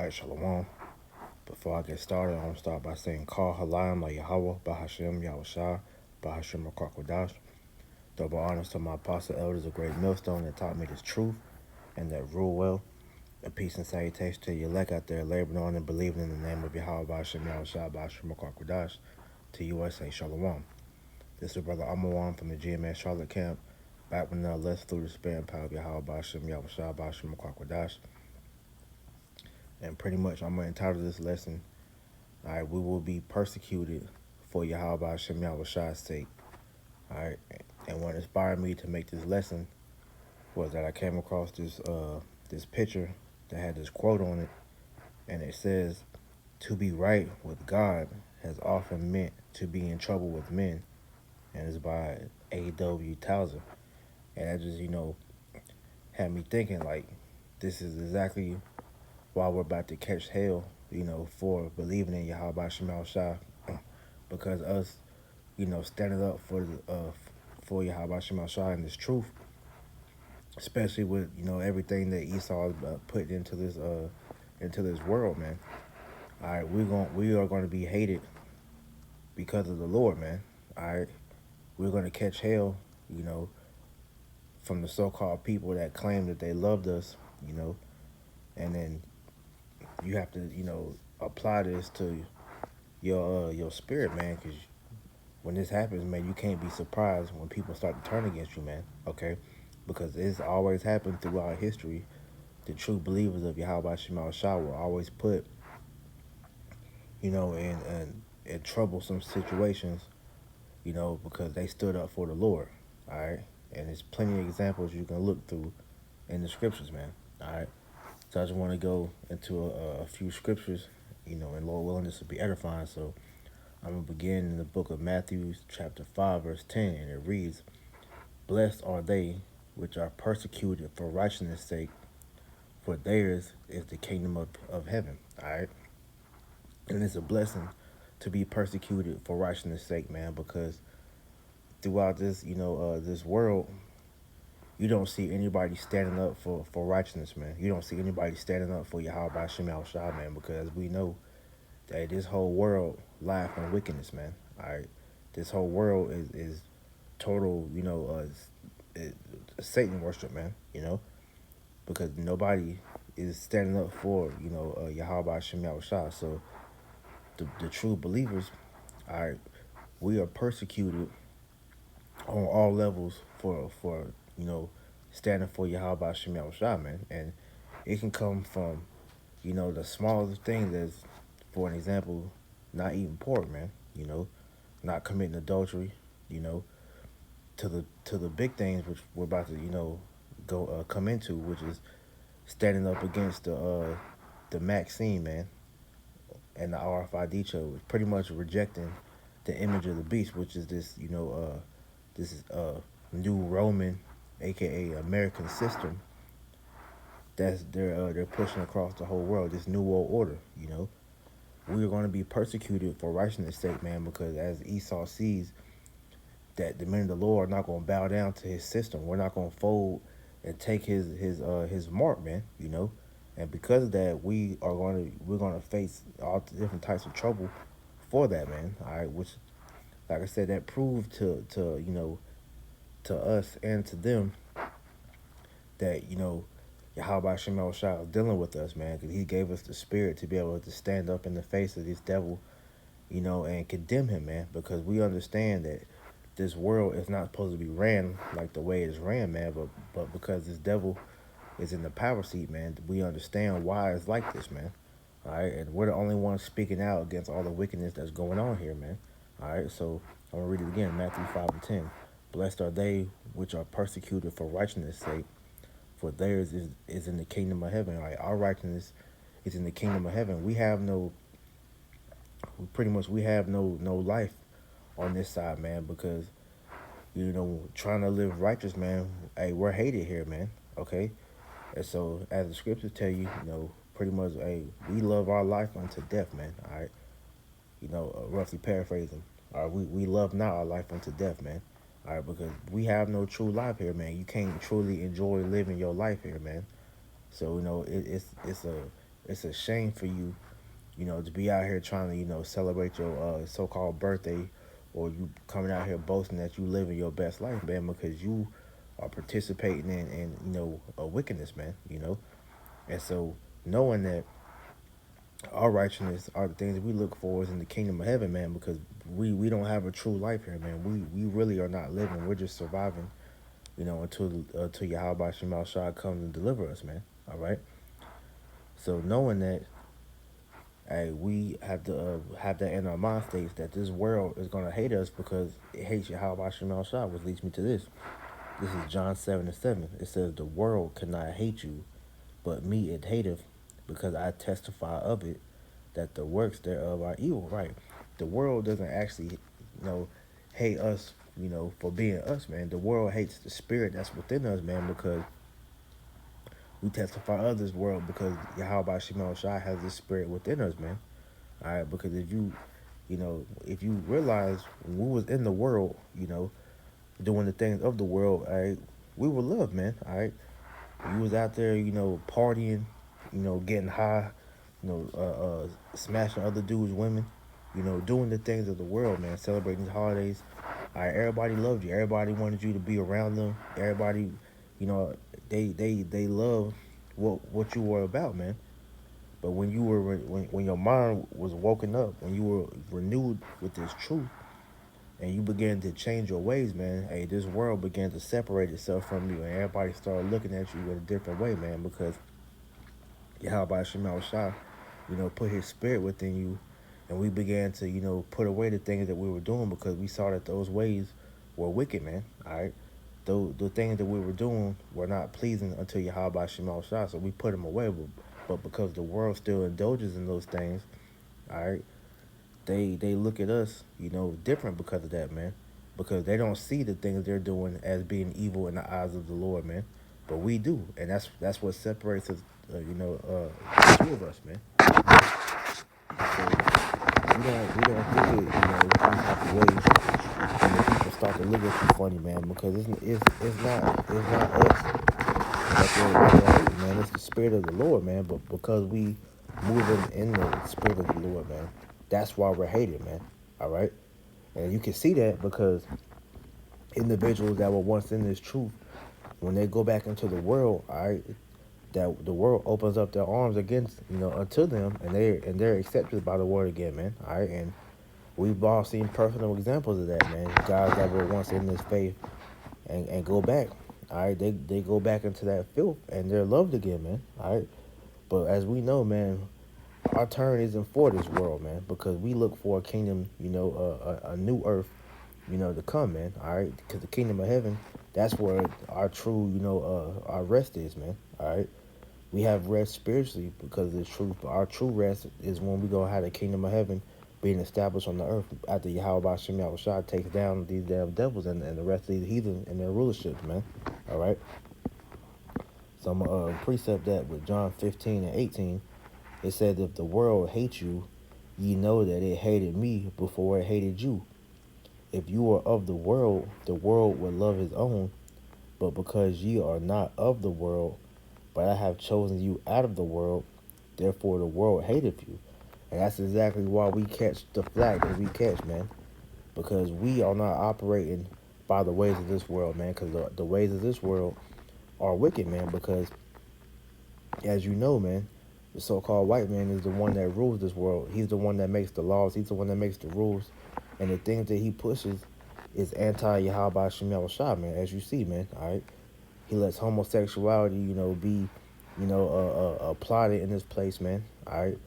Alright, Shalom. Before I get started, I'm going to start by saying, Call Halayim La Yahweh, Bahashem Yahushua, Bahashem Akwakwadosh. Double honors to my apostle elders of Great Millstone that taught me this truth and that rule well. And peace and salutation to your elect out there laboring on and believing in the name of Yahweh, Bahashem Yahushua, Bahashem Akwakwadosh. To you I say Shalom. This is Brother Amawam from the GMS Charlotte camp, back with another lesson through the spirit and power of Yahweh, Bahashem Yahushua, Bahashem Akwakwadosh. And pretty much I'm going to entitle this lesson, Alright, we will be persecuted for Yahweh Hashem Yahweh's sake. Alright, and what inspired me to make this lesson was that I came across this picture that had this quote on it, and it says, "To be right with God has often meant to be in trouble with men," and it's by A.W. Tozer. And that just, had me thinking, like, this is exactly why we're about to catch hell, for believing in Yahweh Shema Shah, because us, standing up for Yahweh Shema Shah and this truth, especially with everything that Esau put into this world, man. All right, we are going to be hated because of the Lord, man. All right, we're going to catch hell, from the so-called people that claim that they loved us, and then you have to, apply this to your spirit, man, because when this happens, man, you can't be surprised when people start to turn against you, man, okay? Because it's always happened throughout history. The true believers of Yahweh Shema Shah will always put, in troublesome situations, because they stood up for the Lord, all right? And there's plenty of examples you can look through in the scriptures, man, all right? So I just want to go into a few scriptures, and Lord willing, this will be edifying. So I'm going to begin in the book of Matthew, chapter 5, verse 10, and it reads, "Blessed are they which are persecuted for righteousness' sake, for theirs is the kingdom of heaven." All right? And it's a blessing to be persecuted for righteousness' sake, man, because throughout this, this world, you don't see anybody standing up for righteousness, man. You don't see anybody standing up for Yahweh Shem Shah, man, because we know that this whole world lies in wickedness, man. All right, this whole world is total, Satan worship, man. Because nobody is standing up for Yahweh Shem Shah. So the true believers, all right, we are persecuted on all levels for standing for Yahweh Shem Shah, man. And it can come from the smallest thing, that's, for an example, not eating pork, man, not committing adultery, to the big things which we're about to, go come into, which is standing up against the Maxine, man, and the RFID code, pretty much rejecting the image of the beast, which is this, this new Roman, aka American system that's they're pushing across the whole world, this new world order, We are going to be persecuted for righteousness' sake, man, because as Esau sees that the men of the Lord are not going to bow down to his system, we're not going to fold and take his mark, man, And because of that, we're going to face all the different types of trouble for that, man. All right, which, like I said, that proved to to us and to them that Yahweh Shem Shah is dealing with us, man, because he gave us the spirit to be able to stand up in the face of this devil, and condemn him, man, because we understand that this world is not supposed to be ran like the way it's ran, man, but because this devil is in the power seat, man, we understand why it's like this, man. All right, and we're the only ones speaking out against all the wickedness that's going on here, man. All right, so I'm going to read it again, Matthew 5 and 10. "Blessed are they which are persecuted for righteousness' sake, for theirs is in the kingdom of heaven." All right, our righteousness is in the kingdom of heaven. We have no life on this side, man, because trying to live righteous, man, hey, we're hated here, man. Okay, and so as the scriptures tell you, pretty much, hey, we love our life unto death, man. All right, roughly paraphrasing. All right, we love not our life unto death, man. All right, because we have no true life here, man. You can't truly enjoy living your life here, man. So it's a shame for you, to be out here trying to, celebrate your so-called birthday, or you coming out here boasting that you living your best life, man, because you are participating in a wickedness, man. And so knowing that our righteousness are the things that we look for is in the kingdom of heaven, man, because we don't have a true life here, man. We really are not living. We're just surviving, until Yahweh Shemal Shah comes and deliver us, man. All right. So knowing that, hey, we have to have that in our mind states that this world is gonna hate us because it hates Yahweh Shemal Shah, which leads me to this. This is John 7:7. It says, "The world cannot hate you, but me it hateth, because I testify of it, that the works thereof are evil." Right? The world doesn't actually, hate us, for being us, man. The world hates the spirit that's within us, man, because we testify of this world because Yahweh Shemel Shai has this spirit within us, man. All right, because if you realize when we was in the world, doing the things of the world, all right, we were loved, man. All right, you was out there, partying, getting high, smashing other dudes' women, doing the things of the world, man, celebrating these holidays. All right, everybody loved you. Everybody wanted you to be around them. Everybody, you know, they love what you were about, man. But when you were when your mind was woken up, when you were renewed with this truth, and you began to change your ways, man, hey, this world began to separate itself from you, and everybody started looking at you in a different way, man, because Yahweh Shemal Shah, put his spirit within you, and we began to, put away the things that we were doing because we saw that those ways were wicked, man. All right, the things that we were doing were not pleasing unto Yahweh Shemal Shah, so we put them away. But because the world still indulges in those things, all right, they look at us, different because of that, man. Because they don't see the things they're doing as being evil in the eyes of the Lord, man. But we do, and that's what separates us, the two of us, man. So we don't think it, some type of way, and the people start to look at you funny, man, because it's not us that they're hating, man. It's the spirit of the Lord, man. But because we moving in the spirit of the Lord, man, that's why we're hated, man. All right, and you can see that because individuals that were once in this truth, when they go back into the world, all right, that the world opens up their arms against, unto them, and they're accepted by the word again, man. All right, and we've all seen personal examples of that, man. Guys that were once in this faith and go back. All right, they go back into that filth and they're loved again, man. All right, but as we know, man, our turn isn't for this world, man, because we look for a kingdom, a new earth, to come, man. All right, because the kingdom of heaven, that's where our true, our rest is, man. All right, we have rest spiritually because of the truth, but our true rest is when we go have the kingdom of heaven being established on the earth after Yahweh Shem Yahushua takes down these damn devils and the rest of these heathen and their rulerships, man. All right. So I'm going to precept that with John 15:18. It says, "If the world hates you, ye know that it hated me before it hated you. If you were of the world would love his own. But because ye are not of the world, but I have chosen you out of the world, therefore the world hateth you." And that's exactly why we catch the flack that we catch, man. Because we are not operating by the ways of this world, man. Because the ways of this world are wicked, man. Because, as you know, man, the so-called white man is the one that rules this world. He's the one that makes the laws. He's the one that makes the rules. And the things that he pushes is anti-Yahweh Shem Shah, man, as you see, man. All right. He lets homosexuality, be, applauded in this place, man. All right.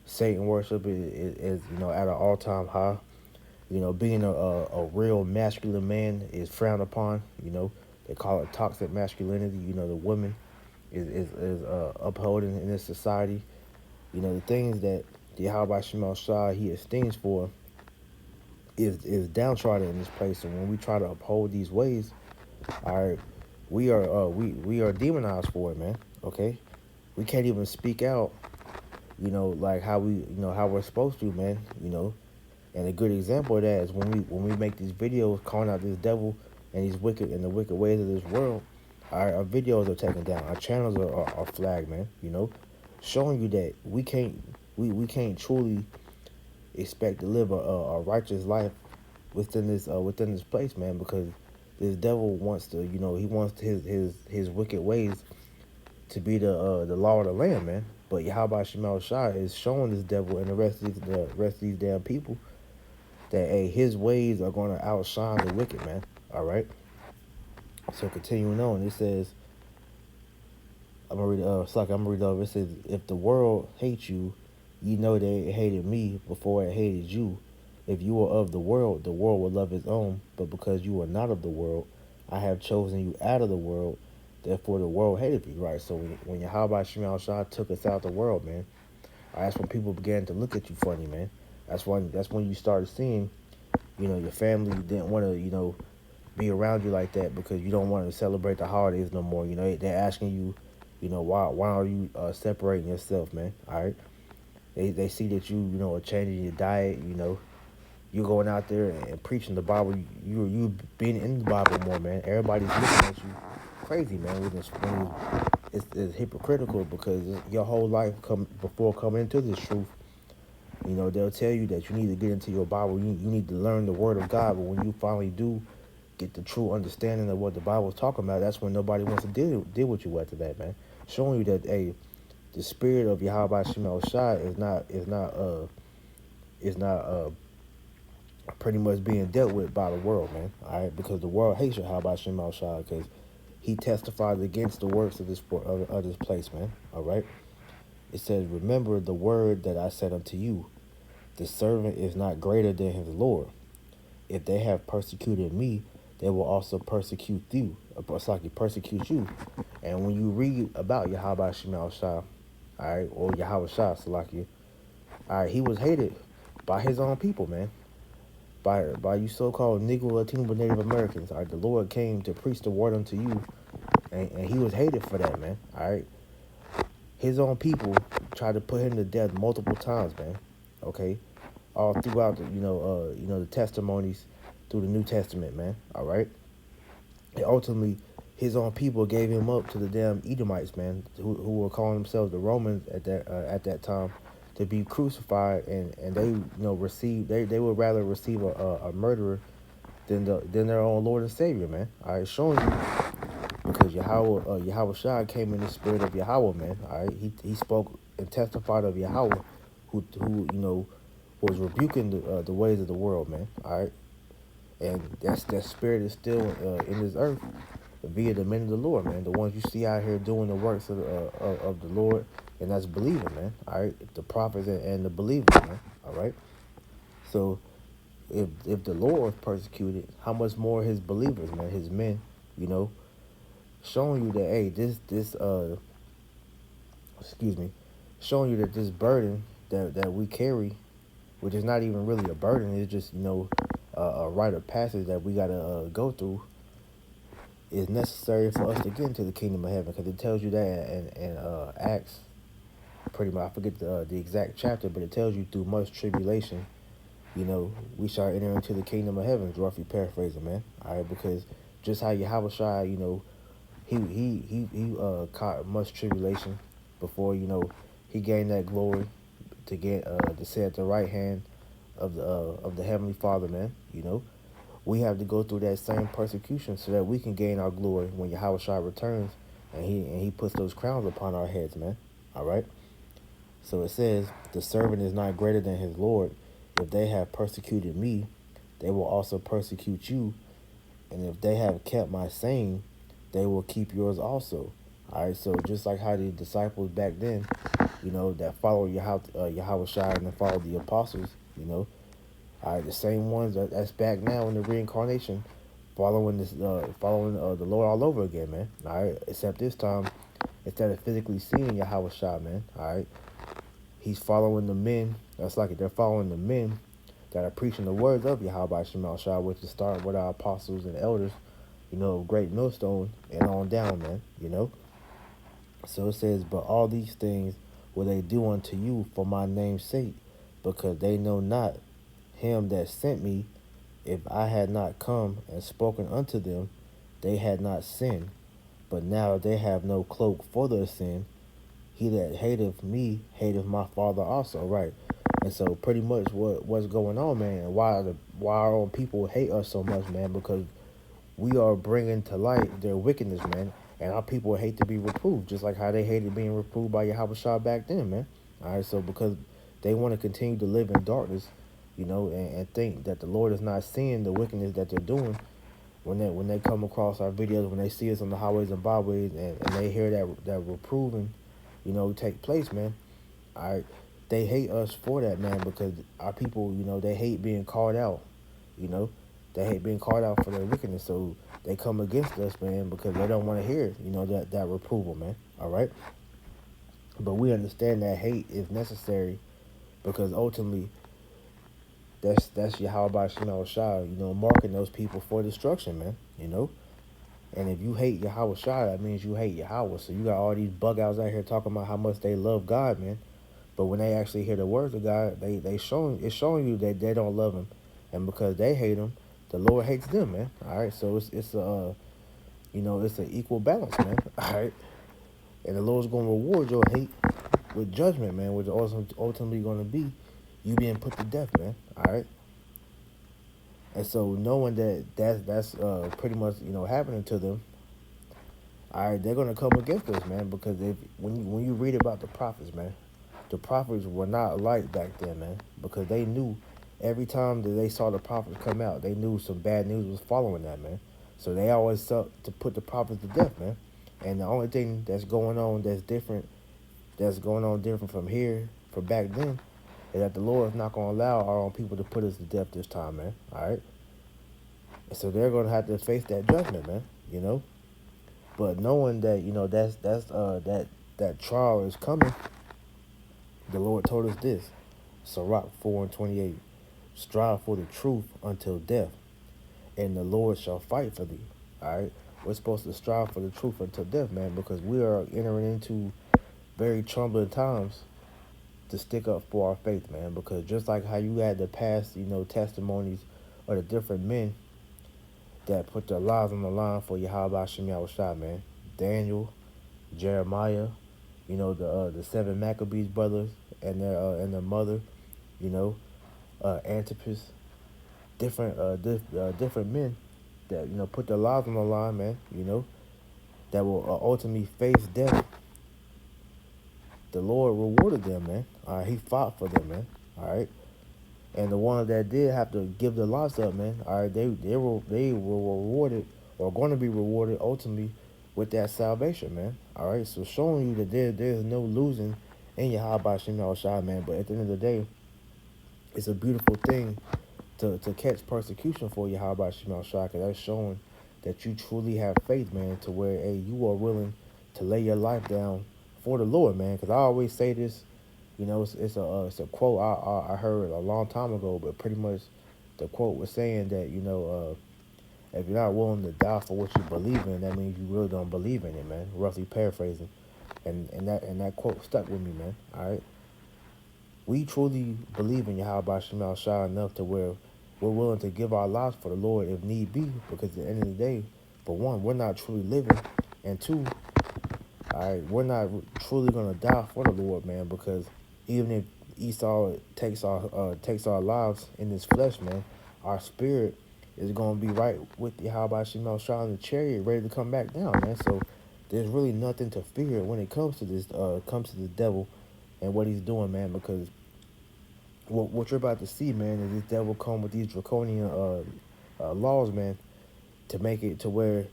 Satan worship is at an all-time high. Being a real masculine man is frowned upon. They call it toxic masculinity. The woman is upholding in this society. The things that the Yahweh Shemel Shah he esteems for is downtrodden in this place. And when we try to uphold these ways, all right, we are demonized for it, man. Okay, we can't even speak out. Like how how we're supposed to, man. And a good example of that is when we make these videos calling out this devil and these the wicked ways of this world. Our videos are taken down. Our channels are flagged, man. showing you that we can't truly expect to live a righteous life within this place, man, because this devil wants to, he wants his wicked ways to be the law of the land, man. But Yahweh Shemal Shai is showing this devil and the rest of these damn people that hey, his ways are gonna outshine the wicked, man. All right. So continuing on, it says, I'm gonna read I'm gonna read it over. It says, if the world hates you, you know that it hated me before it hated you. If you were of the world would love its own. But because you are not of the world, I have chosen you out of the world. Therefore, the world hated you. Right. So when Yahweh Shemal Shah took us out of the world, man, that's when people began to look at you funny, man. That's when you started seeing, your family didn't want to, be around you like that because you don't want to celebrate the holidays no more. They're asking you, why are you separating yourself, man? All right. They see that are changing your diet. You're going out there and preaching the Bible. You being in the Bible more, man. Everybody's looking at you crazy, man. It's hypocritical because your whole life before coming into this truth. They'll tell you that you need to get into your Bible. You need to learn the Word of God. But when you finally do get the true understanding of what the Bible is talking about, that's when nobody wants to deal with you after that, man. Showing you that, hey, the spirit of Yahweh Shemal Shai is not pretty much being dealt with by the world, man. All right, because the world hates Yahweh Shemal Shai because he testifies against the works of this place, man. All right. It says, remember the word that I said unto you. The servant is not greater than his Lord. If they have persecuted me, they will also persecute you. It's like he persecute you. And when you read about Yahweh Shemal Shai, all right, or Yahweh Shai, Salakia, all right, he was hated by his own people, man. By you so-called Negro, Latino, but Native Americans. All right, the Lord came to preach the word unto you, and he was hated for that, man. All right, his own people tried to put him to death multiple times, man. Okay, all throughout the testimonies through the New Testament, man. All right, and ultimately his own people gave him up to the damn Edomites, man, who were calling themselves the Romans at that time, to be crucified, and they they would rather receive a murderer than their own Lord and Savior, man. All right, showing you because Yahweh Shai came in the spirit of Yahweh, man. All right, he spoke and testified of Yahweh, who was rebuking the ways of the world, man. All right, and that spirit is still in this earth via the men of the Lord, man. The ones you see out here doing the works of the Lord, and that's believing, man. All right, the prophets and the believers, man. All right. So if the Lord was persecuted, how much more his believers, man, his men, you know, showing you that hey, this excuse me, showing you that this burden that we carry, which is not even really a burden, it's just a rite of passage that we gotta go through, is necessary for us to get into the kingdom of heaven, because it tells you that in Acts, pretty much. I forget the exact chapter, but it tells you through much tribulation, we shall enter into the kingdom of heaven. Roughly paraphrasing, man. All right, because just how Yahweh Shai, he caught much tribulation before he gained that glory to get to sit at the right hand of the heavenly Father, man. We have to go through that same persecution so that we can gain our glory when Yahweh Shai returns and he puts those crowns upon our heads, man. All right. So it says, the servant is not greater than his Lord. If they have persecuted me, they will also persecute you. And if they have kept my saying, they will keep yours also. All right, so just like how the disciples back then, that followed Yahweh Shai and then followed the apostles, all right, the same ones that's back now in the reincarnation, following the Lord all over again, man. All right, except this time, instead of physically seeing Yahweh Shai, man, all right, he's following the men. That's like it. They're following the men that are preaching the words of Yahweh Shemal Shai, which is starting with our apostles and elders, great millstone and on down, man, So it says, but all these things will they do unto you for my name's sake, because they know not him that sent me. If I had not come and spoken unto them, they had not sinned. But now they have no cloak for their sin, he that hateth me hateth my Father also, right? And so pretty much what's going on, man, and why our own people hate us so much, man, because we are bringing to light their wickedness, man. And our people hate to be reproved, just like how they hated being reproved by Yahweh Shah back then, man. All right, so because they want to continue to live in darkness, and think that the Lord is not seeing the wickedness that they're doing when they come across our videos, when they see us on the highways and byways, and they hear that reproving, take place, man. All right, they hate us for that, man, because our people, they hate being called out, you know. They hate being called out for their wickedness, so they come against us, man, because they don't want to hear, that reproval, man. All right, but we understand that hate is necessary because ultimately that's Yahweh Shema Shah, marking those people for destruction, man. And if you hate Yahweh Shah, that means you hate Yahweh. So you got all these bug outs out here talking about how much they love God, man. But when they actually hear the words of God, it's showing you that they don't love Him, and because they hate Him, the Lord hates them, man. All right, so it's an equal balance, man. All right, and the Lord's going to reward your hate with judgment, man, which is also ultimately going to be you being put to death, man. All right, and so knowing that's pretty much happening to them, all right, they're going to come against us, man, because if when you read about the prophets, man, the prophets were not alike back then, man, because they knew every time that they saw the prophets come out, they knew some bad news was following that, man. So they always sought to put the prophets to death, man. And the only thing that's going on different from here, from back then, is that the Lord is not going to allow our own people to put us to death this time, man. All right. And so they're going to have to face that judgment, man. You know. But knowing that that trial is coming, the Lord told us this. Sirach 4:28. Strive for the truth until death, and the Lord shall fight for thee. All right, we're supposed to strive for the truth until death, man, because we are entering into very troubling times to stick up for our faith, man. Because just like how you had the past, testimonies of the different men that put their lives on the line for Yahweh Shem Yahushua, man. Daniel, Jeremiah, the seven Maccabees brothers and their mother, you know, Antipas, different men that put their lives on the line, man. That will ultimately face death. The Lord rewarded them, man. All right, He fought for them, man. All right, and the ones that did have to give their lives up, man. All right, they were rewarded or going to be rewarded ultimately with that salvation, man. All right, so showing you that there's no losing in Yahweh Shem Shai, man. But at the end of the day, it's a beautiful thing to catch persecution for Yahweh Shem Shai, because that's showing that you truly have faith, man, to where you are willing to lay your life down for the Lord, man. Because I always say this, it's a quote I heard a long time ago, but pretty much the quote was saying that if you're not willing to die for what you believe in, that means you really don't believe in it, man. Roughly paraphrasing, and that quote stuck with me, man. All right, we truly believe in Yahweh Shema Shah enough to where we're willing to give our lives for the Lord if need be, because at the end of the day, for one, we're not truly living, and two, all right, we're not truly gonna die for the Lord, man, because even if Esau takes our lives in this flesh, man, our spirit is gonna be right with Yahweh Shema Shah in the chariot, ready to come back down, man. So there's really nothing to fear when it comes to this, comes to the devil and what he's doing, man, because what you're about to see, man, is this devil come with these draconian laws, man, to make it to where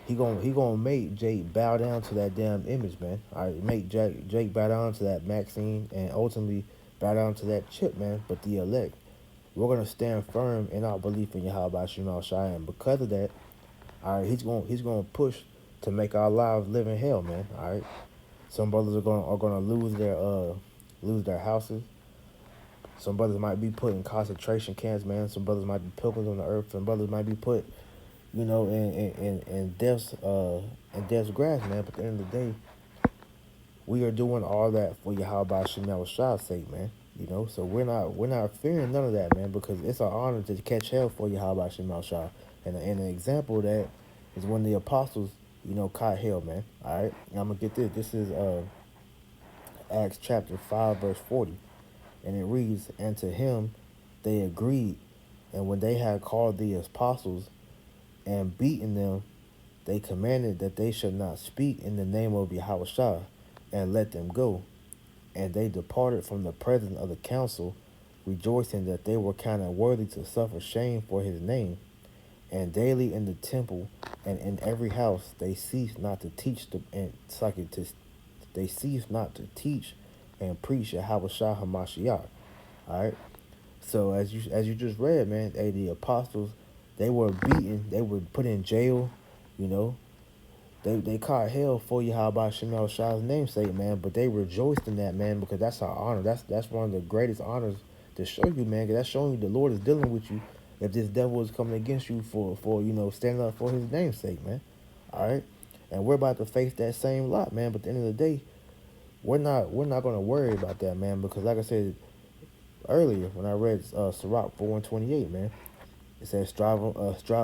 he gonna make Jake bow down to that damn image, man. All right, make Jake bow down to that Maxine and ultimately bow down to that chip, man. But the elect, we're gonna stand firm in our belief in Yahweh Shem Shai, and because of that, all right, he's gonna push to make our lives live in hell, man. All right, some brothers are gonna lose their houses. Some brothers might be put in concentration camps, man. Some brothers might be pilgrims on the earth. Some brothers might be put, in death's grass, man. But at the end of the day, we are doing all that for Yahweh Shem Shah's sake, man. So we're not fearing none of that, man, because it's an honor to catch hell for Yahweh Shem Shah. And an example of that is when the apostles, caught hell, man. All right, and I'm gonna get this. This is Acts chapter 5, verse 40. And it reads, "And to him they agreed, and when they had called the apostles and beaten them, they commanded that they should not speak in the name of Yahushua, and let them go. And they departed from the presence of the council, rejoicing that they were counted worthy to suffer shame for his name. And daily in the temple and in every house they ceased not to teach they ceased not to teach and preach Yahushua Hamashiach." All right. So as you just read, man, the apostles, they were beaten, they were put in jail, you know. They caught hell for Yahweh Shem Shah's namesake, man, but they rejoiced in that, man, because that's our honor. That's one of the greatest honors to show you, man, because that's showing you the Lord is dealing with you if this devil is coming against you for standing up for his namesake, man. All right? And we're about to face that same lot, man, but at the end of the day, we're not gonna worry about that, man, because like I said earlier when I read Sirach 4:28, man, it says, strive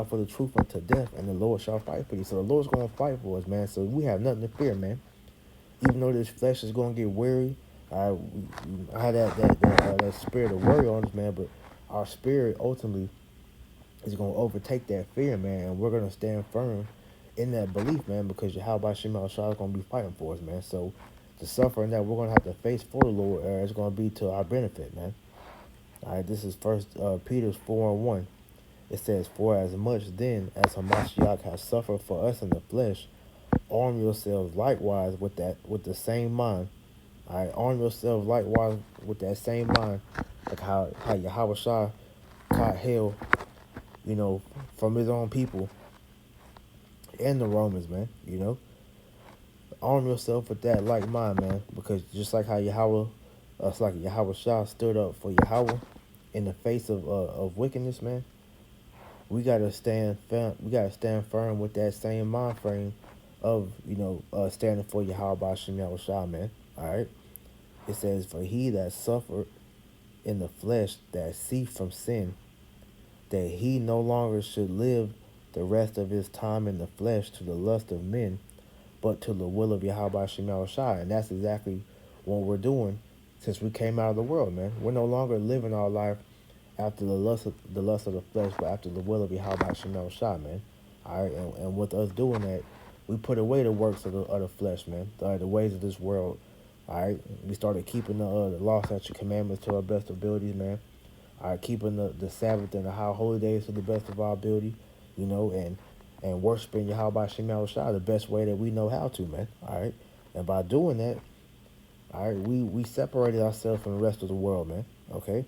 for the truth unto death, and the Lord shall fight for you. So the Lord's going to fight for us, man. So we have nothing to fear, man. Even though this flesh is going to get weary, I had that spirit of worry on us, man. But our spirit ultimately is going to overtake that fear, man. And we're going to stand firm in that belief, man, because Yahweh Shema Shah is going to be fighting for us, man. So the suffering that we're going to have to face for the Lord is going to be to our benefit, man. All right, this is First Peter 4:1. It says, "For as much then as Hamashiach has suffered for us in the flesh, arm yourselves likewise with the same mind." All right, arm yourselves likewise with that same mind, like how Yahweh Shah caught hell, from his own people and the Romans, man. Arm yourself with that like mind, man, because just like how it's like Yahweh Shah stood up for Yahweh in the face of wickedness, man. We gotta stand firm. We gotta stand firm with that same mind frame of standing for Yahweh Shem Yahushua, man. All right. It says, "For he that suffered in the flesh, that ceased from sin, that he no longer should live the rest of his time in the flesh to the lust of men, but to the will of Yahweh Shem Yahushua." And that's exactly what we're doing since we came out of the world, man. We're no longer living our life after the lust of the flesh, but after the will of Yahweh Shem Shah, man. All right, and with us doing that, we put away the works of the flesh, man, the ways of this world. All right, we started keeping the law, statute, commandments to our best abilities, man. All right, keeping the Sabbath and the high holy days to the best of our ability, and worshiping Yahweh Shem Shah the best way that we know how to, man. All right, and by doing that, all right, we separated ourselves from the rest of the world, man. Okay.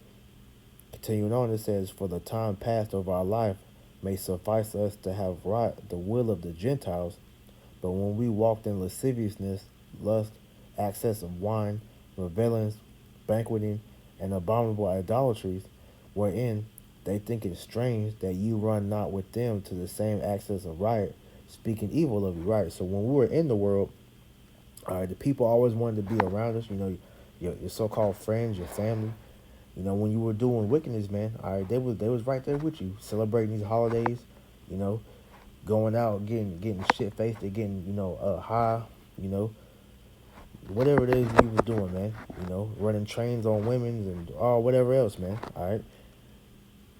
Continuing on, it says, "For the time past of our life may suffice us to have wrought the will of the Gentiles, but when we walked in lasciviousness, lust, excess of wine, revelings, banqueting, and abominable idolatries, wherein they think it strange that you run not with them to the same access of riot, speaking evil of you," right? So when we were in the world, all right, the people always wanted to be around us, your so-called friends, your family. When you were doing wickedness, man, all right, they was right there with you, celebrating these holidays, you know, going out, getting shit faced, getting high, you know, whatever it is you was doing, man, running trains on women and all whatever else, man. All right,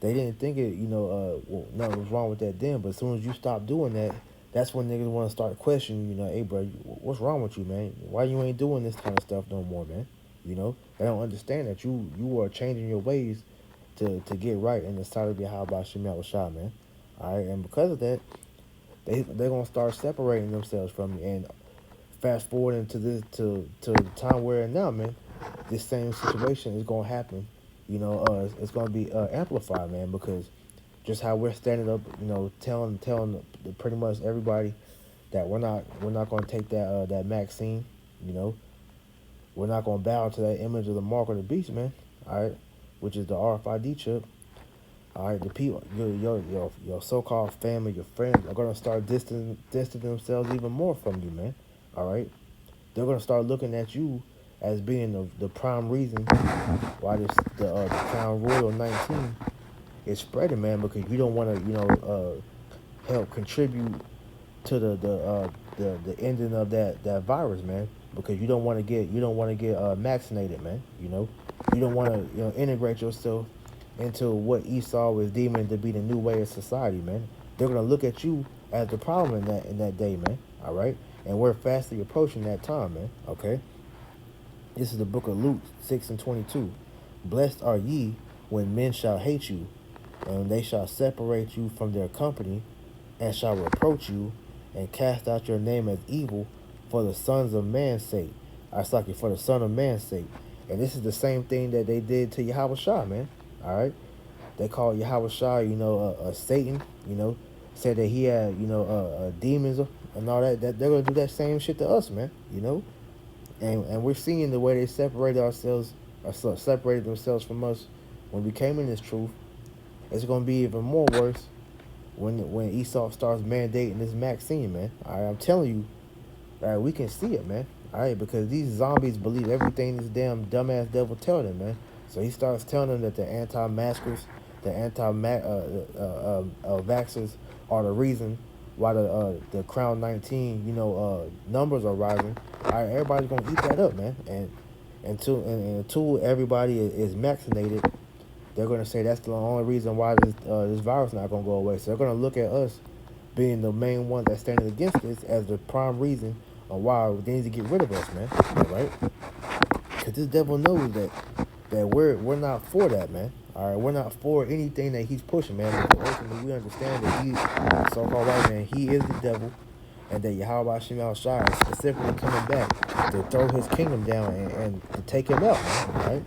they didn't think it, well, nothing was wrong with that then, but as soon as you stop doing that, that's when niggas want to start questioning, "Hey, bro, what's wrong with you, man? Why you ain't doing this kind of stuff no more, man?" They don't understand that you are changing your ways to get right in the sight of Yahweh Shem Shah, man. All right, and because of that, they're gonna start separating themselves from you. And fast forward into this to the time we're in now, man. This same situation is gonna happen. It's gonna be amplified, man, because just how we're standing up, telling pretty much everybody that we're not gonna take that Maxine, you know, we're not gonna bow to that image of the mark of the beast, man. All right, which is the RFID chip. All right, the people, your so-called family, your friends are gonna start distancing themselves even more from you, man. All right, they're gonna start looking at you as being the prime reason why the Crown Royal 19 is spreading, man, because you don't want to, help contribute to the ending of that virus, man. because you don't want to get vaccinated, man. You don't want to integrate yourself into what Esau is deeming to be the new way of society, man. They're gonna look at you as the problem in that day, man. All right, and we're fastly approaching that time, man. Okay, this is the book of Luke 6:22. Blessed are ye when men shall hate you, and they shall separate you from their company, and shall reproach you, and cast out your name as evil for the sons of man's sake. I like it, for the son of man's sake. And this is the same thing that they did to Yahweh Shah, man. All right, they called Yahweh Shah, Satan. Said that he had, demons and all that. That they're gonna do that same shit to us, man. And we're seeing the way they separated themselves from us when we came in this truth. It's gonna be even more worse when Esau starts mandating this Maxine, man. All right, I'm telling you, all right, we can see it, man. All right, because these zombies believe everything this damn dumbass devil tell them, man. So he starts telling them that the anti-maskers, the anti-vaxxers are the reason why the Crown 19, numbers are rising. All right, everybody's gonna eat that up, man. And until everybody is vaccinated, they're gonna say that's the only reason why this virus not gonna go away. So they're gonna look at us being the main ones that's standing against this as the prime reason on why they need to get rid of us, man. All right? Because this devil knows that we're not for that, man. All right, we're not for anything that he's pushing, man. Because ultimately we understand that he's the so-called white man. He is the devil, and that Yahweh Shemel Shai is specifically coming back to throw his kingdom down and to take him out, man. All right?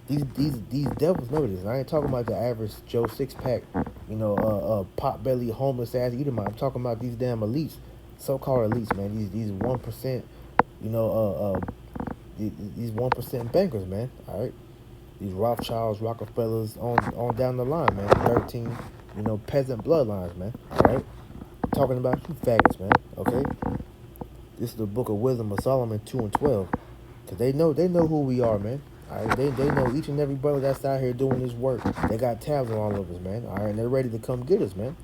These devils know this. I ain't talking about the average Joe six pack, pot belly homeless ass Edomite. I'm talking about these damn elites, so-called elites, man. These 1%, these 1% bankers, man. All right, these Rothschilds, Rockefellers, on down the line, man. 13, peasant bloodlines, man. All right, I'm talking about you faggots, man. Okay, this is the Book of Wisdom of Solomon 2:12, cause they know who we are, man. All right, they know each and every brother that's out here doing this work. They got tabs on all of us, man. All right, and they're ready to come get us, man.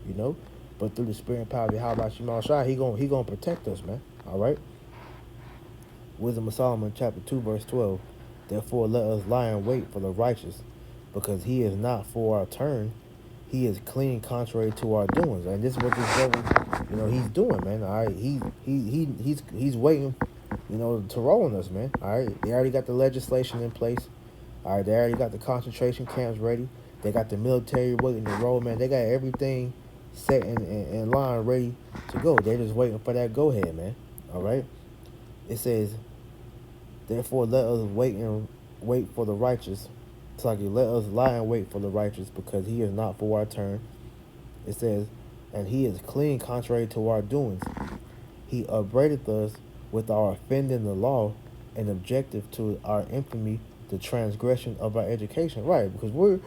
But through the spirit and power of Yahweh Shemel Shai, he gonna protect us, man. All right. Wisdom of Solomon, chapter 2, verse 12. Therefore, let us lie in wait for the righteous, because he is not for our turn. He is clean contrary to our doings. And this is what this devil, he's doing, man. All right, he's waiting, to roll on us, man. All right, they already got the legislation in place. All right, they already got the concentration camps ready. They got the military waiting to roll, man. They got everything set in line, ready to go. They're just waiting for that go ahead, man. All right. It says, therefore, let us wait for the righteous. It's like, let us lie and wait for the righteous, because he is not for our turn. It says, and he is clean contrary to our doings. He upbraideth us with our offending the law, and objective to our infamy, the transgression of our education. Right, because we're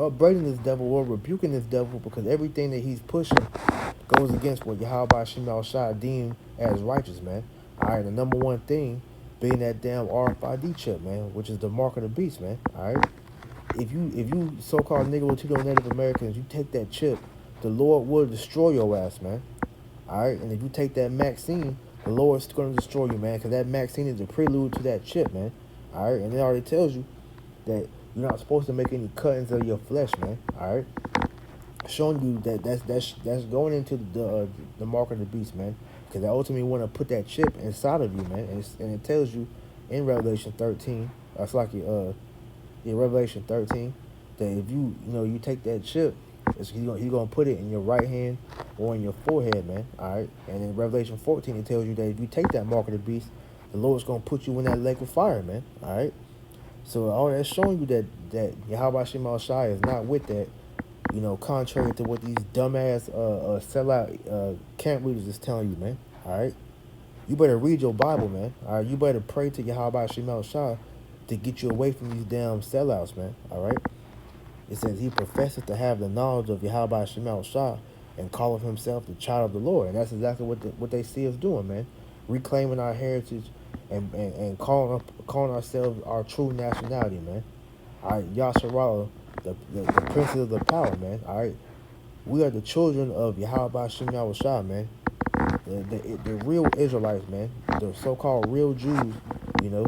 upbraiding this devil, we're rebuking this devil, because everything that he's pushing goes against what Yahweh Shemel Shai deemed as righteous, man. All right, the number one thing being that damn RFID chip, man, which is the mark of the beast, man. All right, if you so-called Negro Latino Native Americans, you take that chip, the Lord will destroy your ass, man. All right, and if you take that vaccine, the Lord's going to destroy you, man, because that vaccine is a prelude to that chip, man. All right, and it already tells you that you're not supposed to make any cuttings of your flesh, man. All right, showing you that that's going into the mark of the beast, man. Because they ultimately want to put that chip inside of you, man, and it tells you in Revelation 13. That's like in Revelation 13, that if you take that chip, he's gonna put it in your right hand or in your forehead, man. All right, and in Revelation 14, it tells you that if you take that mark of the beast, the Lord's gonna put you in that lake of fire, man. All right. So all that's showing you that Yahweh Shemel Shai is not with that, contrary to what these dumbass sellout camp leaders is telling you, man. All right, you better read your Bible, man. All right, you better pray to Yahweh Shemel Shai to get you away from these damn sellouts, man. All right, it says he professes to have the knowledge of Yahweh Shemel Shai and calleth himself the child of the Lord, and that's exactly what they see us doing, man. Reclaiming our heritage and calling ourselves our true nationality, man. All right, Yasharallah, the princes of the power, man. All right, we are the children of Yahweh Shemel Shai, man. The real Israelites, man. the so-called real Jews, you know,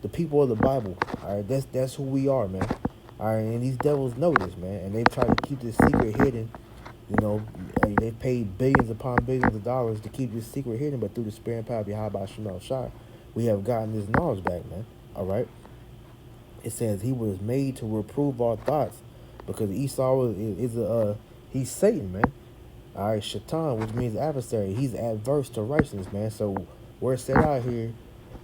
the people of the Bible. All right, that's who we are, man. All right, and these devils know this, man, and they try to keep this secret hidden. You know, they paid billions upon billions of dollars to keep this secret hidden, but through the spirit and power of Yahweh Shemel Shai, we have gotten this knowledge back, man. All right, it says he was made to reprove our thoughts, because Esau is a he's Satan, man. All right, Shaitan, which means adversary. He's adverse to righteousness, man. So we're set out here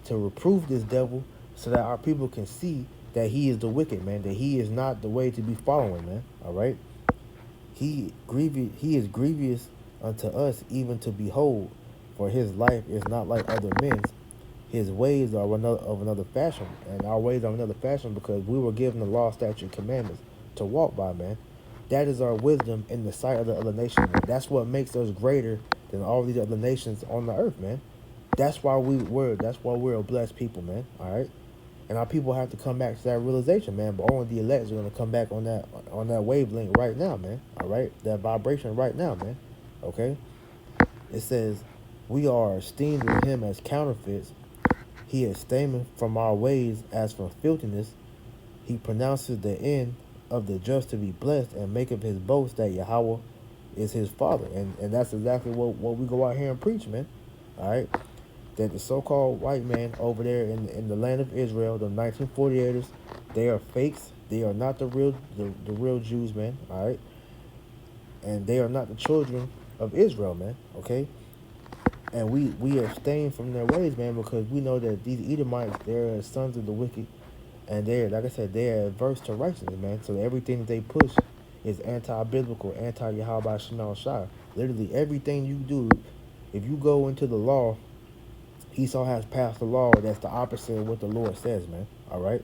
to reprove this devil, so that our people can see that he is the wicked, man. That he is not the way to be following, man. All right. He is grievous unto us, even to behold, for his life is not like other men's. His ways are of another fashion, and our ways are of another fashion, because we were given the law, statute, commandments to walk by, man. That is our wisdom in the sight of the other nations, man. That's what makes us greater than all these other nations on the earth, man. That's why we're a blessed people, man. All right. And our people have to come back to that realization, man. But only the elect are gonna come back on that wavelength right now, man. All right, that vibration right now, man. Okay. It says, we are esteemed with him as counterfeits. He abstaineth from our ways as from filthiness. He pronounces the end of the just to be blessed, and maketh his boast that Yahweh is his father. And that's exactly what we go out here and preach, man. All right. That the so-called white man over there in the land of Israel, the 1948ers, they are fakes. They are not the real Jews, man. All right, and they are not the children of Israel, man. Okay, and we abstain from their ways, man, because we know that these Edomites, they're sons of the wicked, and they're, like I said, they're adverse to righteousness, man. So everything that they push is anti-biblical, anti-Yahweh Shema Shai. Literally everything you do, if you go into the law, Esau has passed a law that's the opposite of what the Lord says, man. All right.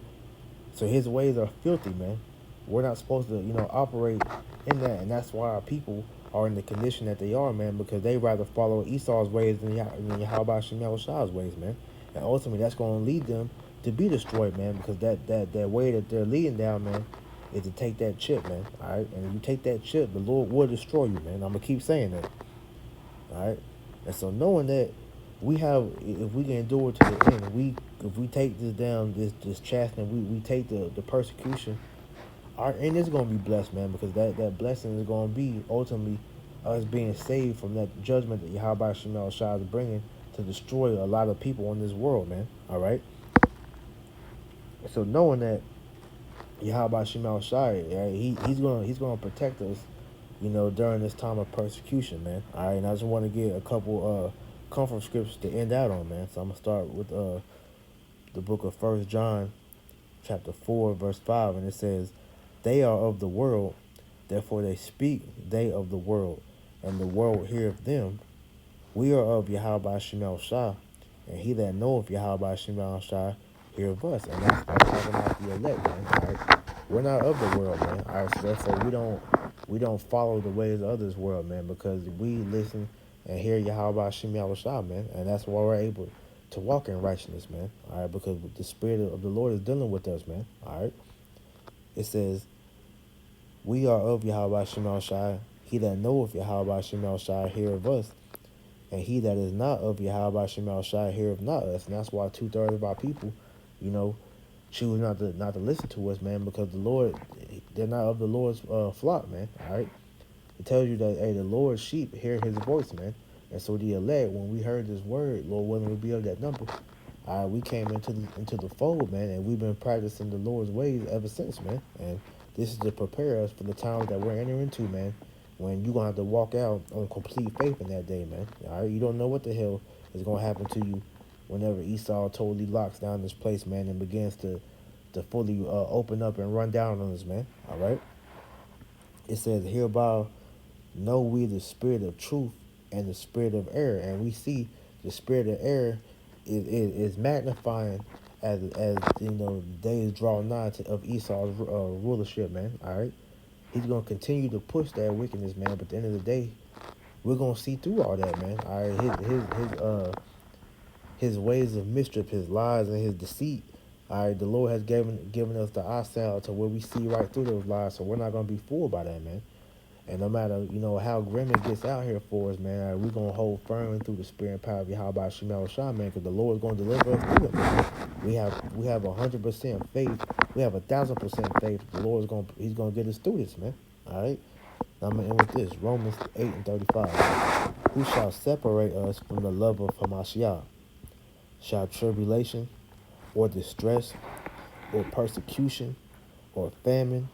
So his ways are filthy, man. We're not supposed to, operate in that, and that's why our people are in the condition that they are, man, because they rather follow Esau's ways than Yahweh Shem Shai's ways, man. And ultimately, that's going to lead them to be destroyed, man, because that way that they're leading down, man, is to take that chip, man. All right, and if you take that chip, the Lord will destroy you, man. I'm gonna keep saying that. All right, and so knowing that we have, if we can endure to the end, if we take this down, this chastening, we take the persecution, our end is gonna be blessed, man, because that blessing is gonna be ultimately us being saved from that judgment that Yahweh Shemel Shai is bringing to destroy a lot of people in this world, man. All right. So knowing that Yahweh Shemel Shai, right, he's gonna protect us, during this time of persecution, man. All right, and I just want to get a couple comfort scriptures to end out on, man. So I'm gonna start with the book of First John, chapter 4, verse 5, and it says, "They are of the world, therefore they speak they of the world, and the world heareth them. We are of Yahweh Shemel Shai, and he that knoweth Yahweh Shemel Shai heareth us." And that's talking about the elect, man. All right, we're not of the world, man. All right, so therefore we don't follow the ways of this world, man, because we listen and hear Yahweh Shemel Shai, man, and that's why we're able to walk in righteousness, man. All right, because the spirit of the Lord is dealing with us, man. All right, it says, "We are of Yahweh Shemel Shai. He that knoweth Yahweh Shemel Shai heareth us, and he that is not of Yahweh Shemel Shai heareth not us." And that's why 2/3 of our people, you know, choose not to listen to us, man, because the Lord, they're not of the Lord's flock, man. All right, it tells you that, hey, the Lord's sheep hear His voice, man. And so the elect, when we heard this word, Lord willing, we be of that number. We came into the fold, man, and we've been practicing the Lord's ways ever since, man. And this is to prepare us for the times that we're entering into, man, when you're gonna have to walk out on complete faith in that day, man. All right, you don't know what the hell is gonna happen to you whenever Esau totally locks down this place, man, and begins to fully open up and run down on us, man. All right. It says, "Hereby know we the spirit of truth and the spirit of error," and we see the spirit of error is magnifying as days draw nigh of Esau's rulership, man. All right, he's gonna continue to push that wickedness, man. But at the end of the day, we're gonna see through all that, man. All right, his ways of mischief, his lies, and his deceit. All right, the Lord has given us the eyesight to where we see right through those lies, so we're not gonna be fooled by that, man. And no matter, how grim it gets out here for us, man, we're going to hold firm through the spirit and power of Yahweh Shema Shah, man, because the Lord is going to deliver us through it, man. We have 100% faith. We have 1,000% faith. The Lord is He's going to get us through this, man. All right? Now I'm going to end with this. Romans 8:35. Who shall separate us from the love of Hamashiach? Shall tribulation, or distress, or persecution, or famine,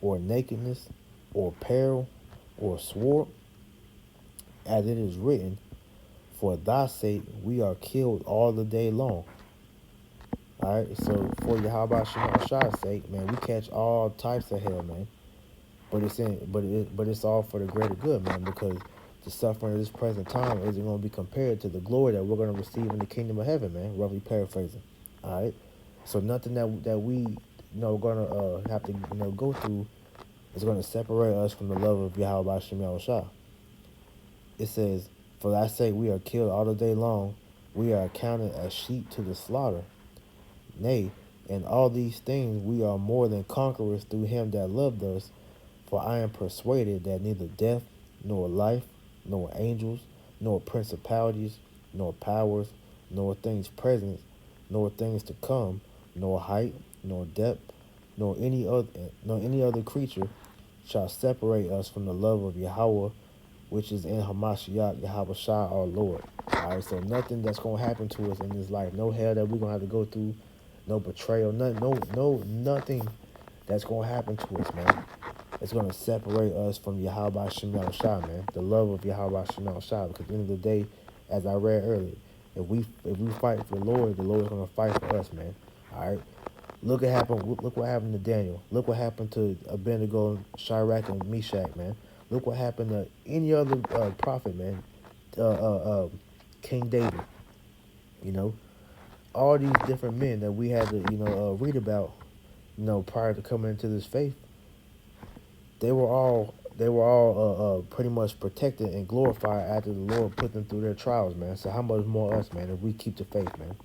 or nakedness, or peril, or sword? As it is written, for thy sake we are killed all the day long. All right, so for Yahweh Shema Shah's sake, man, we catch all types of hell, man. But it's all for the greater good, man, because the suffering of this present time isn't going to be compared to the glory that we're going to receive in the kingdom of heaven, man. Roughly paraphrasing. All right, so nothing that we going to have to go through is going to separate us from the love of Yahweh Shema Shah. It says, for thy sake we are killed all the day long, we are accounted as sheep to the slaughter. Nay, in all these things we are more than conquerors through him that loved us. For I am persuaded that neither death, nor life, nor angels, nor principalities, nor powers, nor things present, nor things to come, nor height, nor depth, nor any other creature shall separate us from the love of Yahweh, which is in Hamashiach, Yahweh Shah, our Lord. All right, so nothing that's going to happen to us in this life, no hell that we're going to have to go through, no betrayal, nothing that's going to happen to us, man. It's going to separate us from Yahweh Shema Shah, man. The love of Yahweh Shema Shah. Because at the end of the day, as I read earlier, if we fight for the Lord is going to fight for us, man. All right. Look what happened to Daniel. Look what happened to Abednego, Shadrach, and Meshach, man. Look what happened to any other prophet, man. Uh, uh, uh, King David. You know, all these different men that we had to, read about, prior to coming into this faith. They were all pretty much protected and glorified after the Lord put them through their trials, man. So how much more us, man, if we keep the faith, man.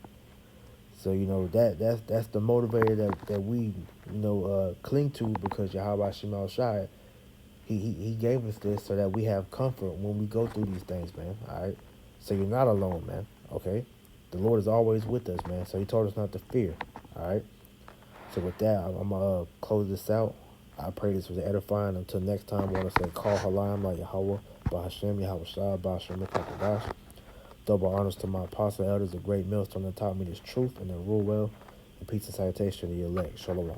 So that's the motivator that we cling to, because Yahweh Shema Shai, he gave us this so that we have comfort when we go through these things, man. All right. So you're not alone, man. Okay. The Lord is always with us, man. So he told us not to fear. All right. So with that, I'm gonna close this out. I pray this was edifying. Until next time, I want to say, call Halayim like Yahweh, Bahashem, Yahweh Shah, Bahashem, Kakadash. Double honors to my apostle elders, a great millstone that taught me this truth and that rule well. And peace and salutation to the elect. Shalom.